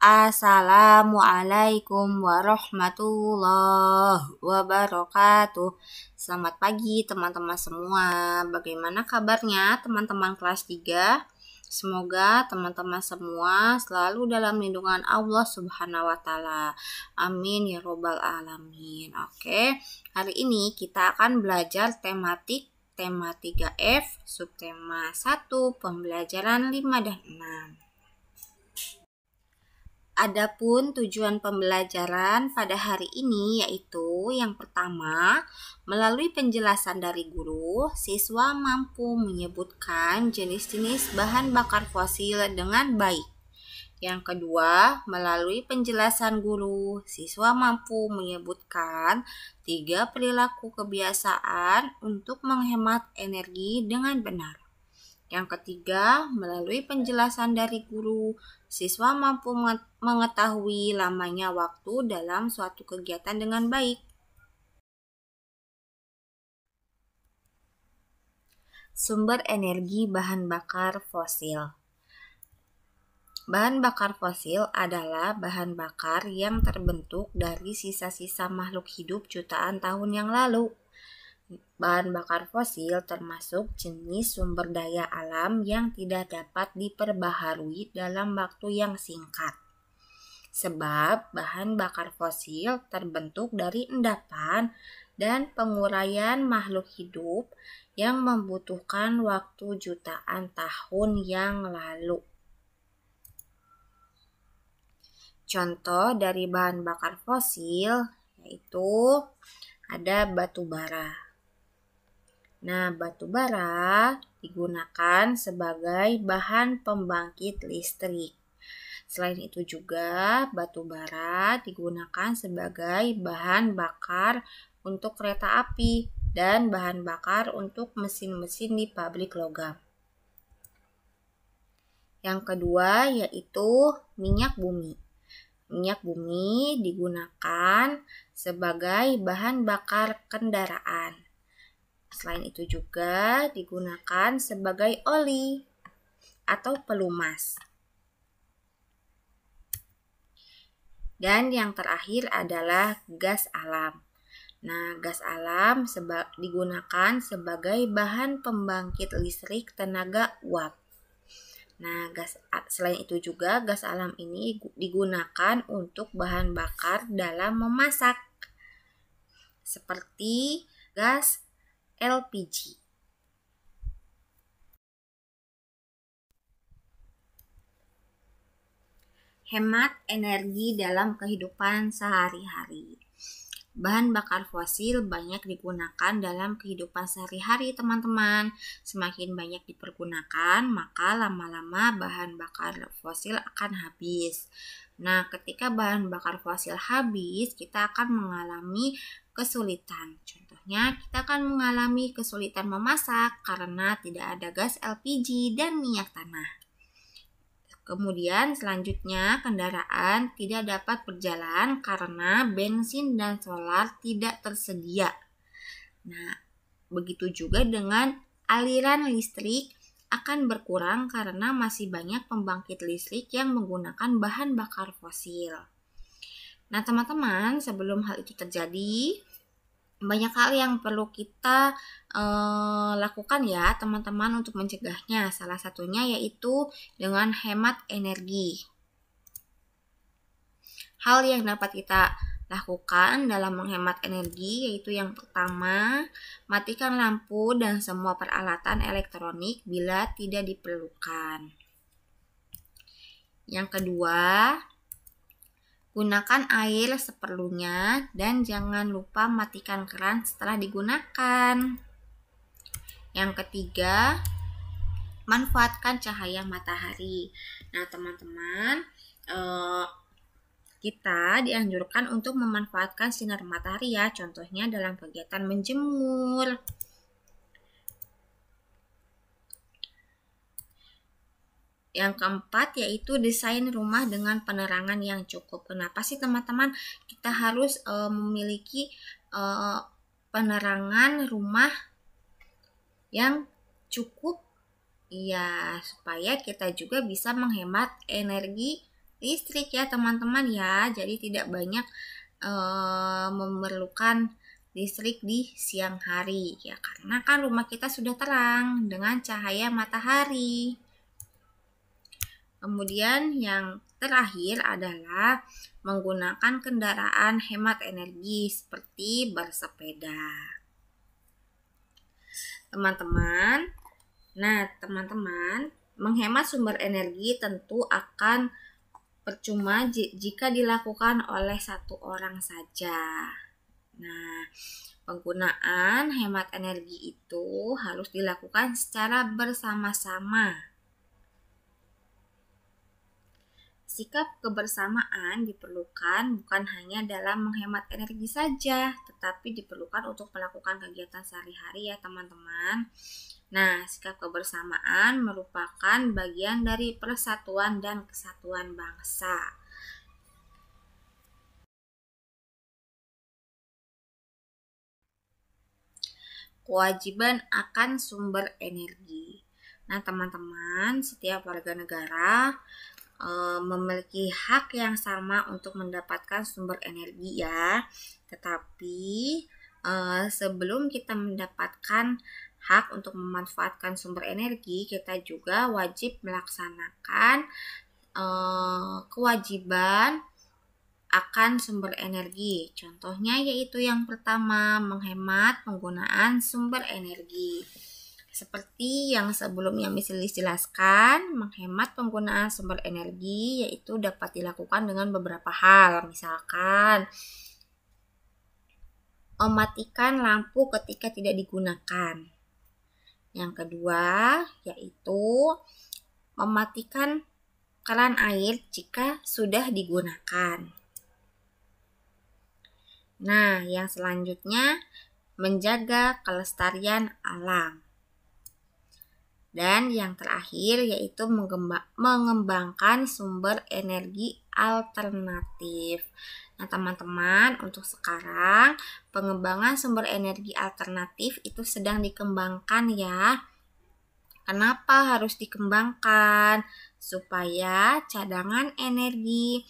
Assalamualaikum warahmatullahi wabarakatuh. Selamat pagi teman-teman semua. Bagaimana kabarnya teman-teman kelas 3? Semoga teman-teman semua selalu dalam lindungan Allah Subhanahu wa taala. Amin ya robbal alamin. Oke, hari ini kita akan belajar tema 3F, subtema 1, pembelajaran 5 dan 6. Adapun tujuan pembelajaran pada hari ini yaitu yang pertama, melalui penjelasan dari guru, siswa mampu menyebutkan jenis-jenis bahan bakar fosil dengan baik. Yang kedua, melalui penjelasan guru, siswa mampu menyebutkan 3 perilaku kebiasaan untuk menghemat energi dengan benar. Yang ketiga, melalui penjelasan dari guru, siswa mampu mengetahui lamanya waktu dalam suatu kegiatan dengan baik. Sumber energi bahan bakar fosil. Bahan bakar fosil adalah bahan bakar yang terbentuk dari sisa-sisa makhluk hidup jutaan tahun yang lalu. Bahan bakar fosil termasuk jenis sumber daya alam yang tidak dapat diperbaharui dalam waktu yang singkat. Sebab bahan bakar fosil terbentuk dari endapan dan penguraian makhluk hidup yang membutuhkan waktu jutaan tahun yang lalu. Contoh dari bahan bakar fosil yaitu ada batu bara. Nah, batu bara digunakan sebagai bahan pembangkit listrik. Selain itu juga batu bara digunakan sebagai bahan bakar untuk kereta api dan bahan bakar untuk mesin-mesin di pabrik logam. Yang kedua yaitu minyak bumi. Minyak bumi digunakan sebagai bahan bakar kendaraan. Selain itu juga digunakan sebagai oli atau pelumas. Dan yang terakhir adalah gas alam. Nah, gas alam digunakan sebagai bahan pembangkit listrik tenaga uap. Nah, selain itu juga gas alam ini digunakan untuk bahan bakar dalam memasak, seperti gas LPG. Hemat energi dalam kehidupan sehari-hari. Bahan bakar fosil banyak digunakan dalam kehidupan sehari-hari, teman-teman. Semakin banyak dipergunakan, maka lama-lama bahan bakar fosil akan habis. Nah, ketika bahan bakar fosil habis, kita akan mengalami kesulitan. Contohnya, kita akan mengalami kesulitan memasak karena tidak ada gas LPG dan minyak tanah. Kemudian selanjutnya kendaraan tidak dapat berjalan karena bensin dan solar tidak tersedia. Nah, begitu juga dengan aliran listrik akan berkurang karena masih banyak pembangkit listrik yang menggunakan bahan bakar fosil. Nah, teman-teman, sebelum hal itu terjadi, banyak hal yang perlu kita lakukan ya teman-teman untuk mencegahnya. Salah satunya yaitu dengan hemat energi. Hal yang dapat kita lakukan dalam menghemat energi yaitu yang pertama, matikan lampu dan semua peralatan elektronik bila tidak diperlukan. Yang kedua, gunakan air seperlunya dan jangan lupa matikan keran setelah digunakan. Yang ketiga, manfaatkan cahaya matahari. Nah, teman-teman, kita dianjurkan untuk memanfaatkan sinar matahari ya, contohnya dalam kegiatan menjemur. Yang keempat yaitu desain rumah dengan penerangan yang cukup. Kenapa sih teman-teman kita harus memiliki penerangan rumah yang cukup? Ya, supaya kita juga bisa menghemat energi listrik ya teman-teman ya. Jadi tidak banyak memerlukan listrik di siang hari ya, karena kan rumah kita sudah terang dengan cahaya matahari. Kemudian yang terakhir adalah menggunakan kendaraan hemat energi seperti bersepeda. Teman-teman, menghemat sumber energi tentu akan percuma jika dilakukan oleh satu orang saja. Nah, penggunaan hemat energi itu harus dilakukan secara bersama-sama. Sikap kebersamaan diperlukan bukan hanya dalam menghemat energi saja, tetapi diperlukan untuk melakukan kegiatan sehari-hari ya teman-teman. Nah, sikap kebersamaan merupakan bagian dari persatuan dan kesatuan bangsa. Kewajiban akan sumber energi. Nah, teman-teman, setiap warga negara memiliki hak yang sama untuk mendapatkan sumber energi ya. Tetapi sebelum kita mendapatkan hak untuk memanfaatkan sumber energi, kita juga wajib melaksanakan kewajiban akan sumber energi. Contohnya yaitu yang pertama, menghemat penggunaan sumber energi. Seperti yang sebelumnya Miss jelaskan, menghemat penggunaan sumber energi yaitu dapat dilakukan dengan beberapa hal. Misalkan, mematikan lampu ketika tidak digunakan. Yang kedua, yaitu mematikan keran air jika sudah digunakan. Nah, yang selanjutnya, menjaga kelestarian alam. Dan yang terakhir yaitu mengembangkan sumber energi alternatif. Nah teman-teman, untuk sekarang pengembangan sumber energi alternatif itu sedang dikembangkan ya. Kenapa harus dikembangkan? Supaya cadangan energi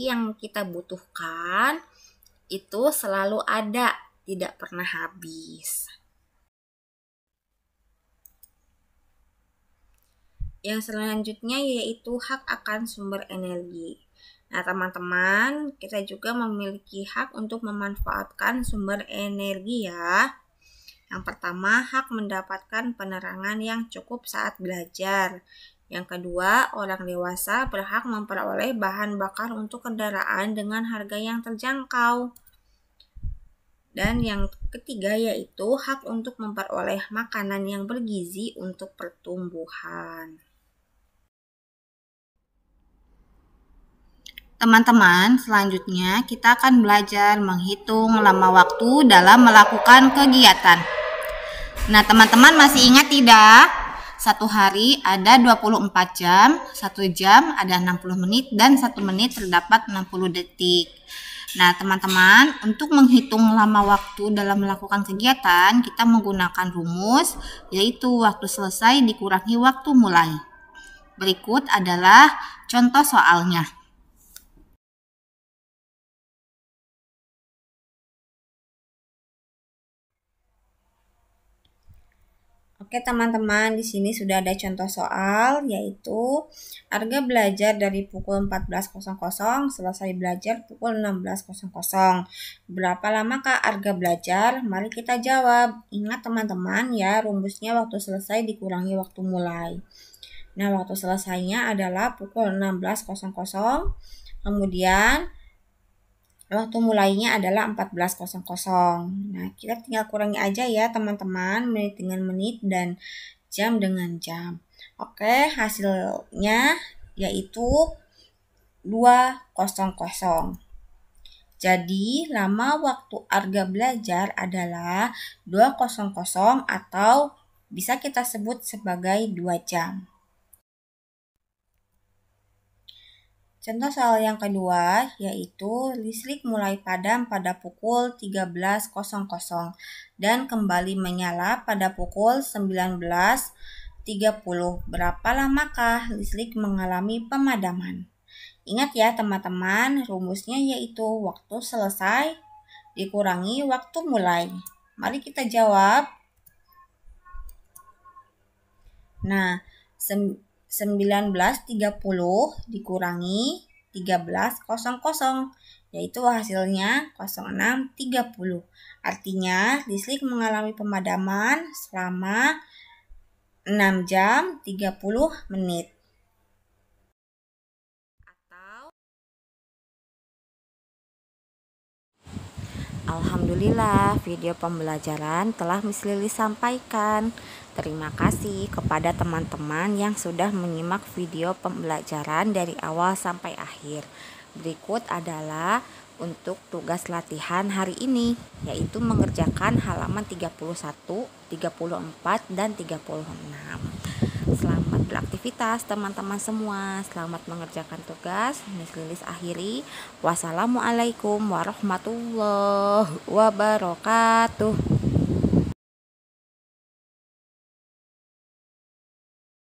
yang kita butuhkan itu selalu ada, tidak pernah habis. Yang selanjutnya yaitu hak akan sumber energi. Nah, teman-teman, kita juga memiliki hak untuk memanfaatkan sumber energi ya. Yang pertama, hak mendapatkan penerangan yang cukup saat belajar. Yang kedua, orang dewasa berhak memperoleh bahan bakar untuk kendaraan dengan harga yang terjangkau. Dan yang ketiga yaitu hak untuk memperoleh makanan yang bergizi untuk pertumbuhan. Teman-teman, selanjutnya kita akan belajar menghitung lama waktu dalam melakukan kegiatan. Nah, teman-teman masih ingat tidak? Satu hari ada 24 jam, 1 jam ada 60 menit, dan 1 menit terdapat 60 detik. Nah, teman-teman, untuk menghitung lama waktu dalam melakukan kegiatan, kita menggunakan rumus, yaitu waktu selesai dikurangi waktu mulai. Berikut adalah contoh soalnya. Oke teman-teman, di sini sudah ada contoh soal, yaitu Arga belajar dari pukul 14.00 selesai belajar pukul 16.00. Berapa lama Kak Arga belajar? Mari kita jawab. Ingat teman-teman ya, rumusnya waktu selesai dikurangi waktu mulai. Nah, waktu selesainya adalah pukul 16.00. Kemudian waktu mulainya adalah 14.00. Nah, kita tinggal kurangi aja ya teman-teman, menit dengan menit dan jam dengan jam. Oke, hasilnya yaitu 2.00. Jadi, lama waktu Arga belajar adalah 2.00 atau bisa kita sebut sebagai 2 jam. Contoh soal yang kedua yaitu listrik mulai padam pada pukul 13.00 dan kembali menyala pada pukul 19.00 30. Berapa lamakah listrik mengalami pemadaman? Ingat ya teman-teman, rumusnya yaitu waktu selesai dikurangi waktu mulai. Mari kita jawab. Nah, 19.30 dikurangi 13.00, yaitu hasilnya 06.30. Artinya listrik mengalami pemadaman selama 6 jam 30 menit. Alhamdulillah, video pembelajaran telah Miss Lili sampaikan. Terima kasih kepada teman-teman yang sudah menyimak video pembelajaran dari awal sampai akhir. Berikut adalah untuk tugas latihan hari ini, yaitu mengerjakan halaman 31, 34, dan 36. Selamat beraktivitas teman-teman semua. Selamat mengerjakan tugas. Miss Lilis akhiri. Wassalamualaikum warahmatullahi wabarakatuh.